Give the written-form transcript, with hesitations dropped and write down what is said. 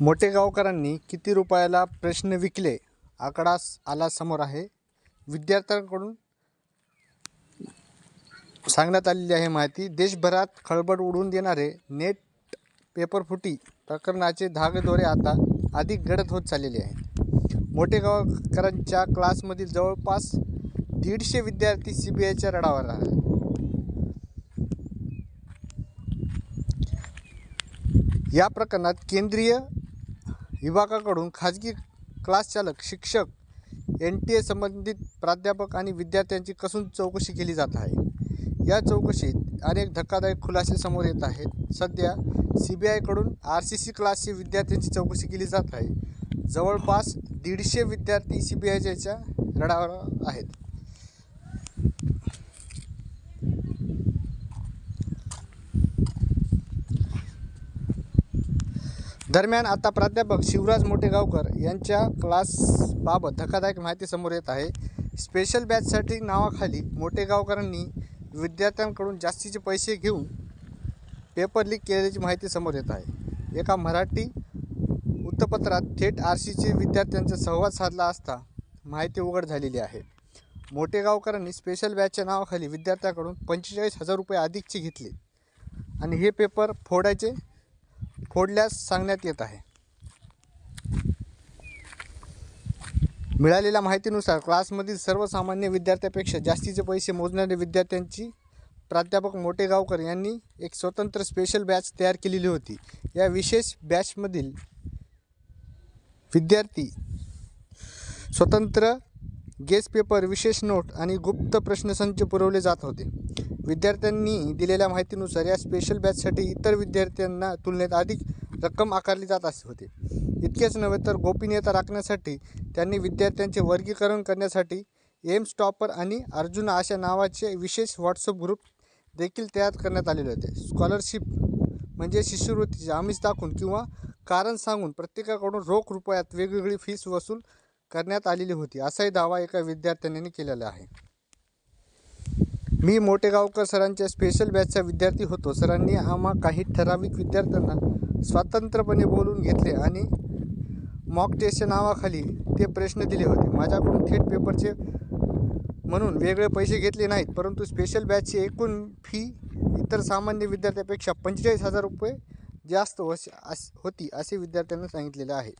मोठेगावकरांनी किती रुपयाला प्रश्न विकले आकडा आला समोर आहे। विद्यार्थ्यांकडून सांगण्यात आलेली आहे माहिती। देशभरात खळबळ उडवून देणारे नेट पेपरफुटी प्रकरणाचे धागेदोरे आता अधिक गडद होत चाललेले आहेत। मोठेगावकरांच्या क्लासमधील जवळपास 150 विद्यार्थी सीबीआयच्या रडावर आहेत। या प्रकरणात केंद्रीय विभागाकडून खाजगी क्लास चालक, शिक्षक, NTA संबंधित प्राध्यापक आणि विद्यार्थ्यांची कसून चौकशी केली जात आहे। या चौकशीत अनेक धक्कादायक खुलासे समोर येत आहेत। सध्या CBI कडून RCC क्लासचे विद्यार्थ्यांची चौकशी केली जात आहे। जवळपास 150 विद्यार्थी CBIच्या रडावर आहेत। दरम्यान आता प्राध्यापक शिवराज मोठेगावकर यांच्या क्लासबाबत धक्कादायक माहिती समोर येत आहे। स्पेशल बॅचसाठी नावाखाली मोठेगावकरांनी विद्यार्थ्यांकडून जास्तीचे पैसे घेऊन पेपर लीक केल्याची माहिती समोर येत आहे। एका मराठी वृत्तपत्रात थेट RCC विद्यार्थ्यांचा संवाद साधला असता माहिती उघड झालेली आहे। मोठेगावकरांनी स्पेशल बॅचच्या नावाखाली विद्यार्थ्यांकडून 45,000 रुपये अधिकचे घेतले आणि हे पेपर फोडल्यास सांगण्यात येत आहे। मिळालेल्या माहितीनुसार क्लासमधील सर्वसामान्य विद्यार्थ्यांपेक्षा जास्तीचे पैसे मोजणाऱ्या विद्यार्थ्यांची प्राध्यापक मोठेगावकर यांनी एक स्वतंत्र स्पेशल बॅच तयार केलेली होती। या विशेष बॅचमधील विद्यार्थी स्वतंत्र गेस पेपर, विशेष नोट आणि गुप्त प्रश्नसंच पुरवले जात होते। विद्यार्थ्यांनी दिलेल्या माहितीनुसार या स्पेशल बॅचसाठी इतर विद्यार्थ्यांना तुलनेत अधिक रक्कम आकारली जात होती। इतकेच नव्हे तर गोपनीयता राखण्यासाठी त्यांनी विद्यार्थ्यांचे वर्गीकरण करण्यासाठी एम्स टॉपर आणि अर्जुना अशा नावाचे विशेष व्हॉट्सअप ग्रुप देखील तयार करण्यात आलेले होते। स्कॉलरशिप म्हणजे शिष्यवृत्तीचे आमिष दाखवून किंवा कारण सांगून प्रत्येकाकडून रोख रुपयात वेगवेगळी फीस वसूल करण्यात आलेली होती, असाही दावा एका विद्यार्थ्याने केलेला आहे। मी मोठेगावकर सरांच्या स्पेशल बॅचचा विद्यार्थी होतो। सरांनी आम्हा काही ठराविक विद्यार्थ्यांना स्वतंत्रपणे बोलवून घेतले आणि मॉक टेस्टच्या नावाखाली ते प्रश्न दिले होते। माझ्याकडून थेट पेपरचे म्हणून वेगळे पैसे घेतले नाहीत, परंतु स्पेशल बॅचची एकूण फी इतर सामान्य विद्यार्थ्यांपेक्षा 45,000 रुपये जास्त होती असे विद्यार्थ्यांनी सांगितलेले आहे।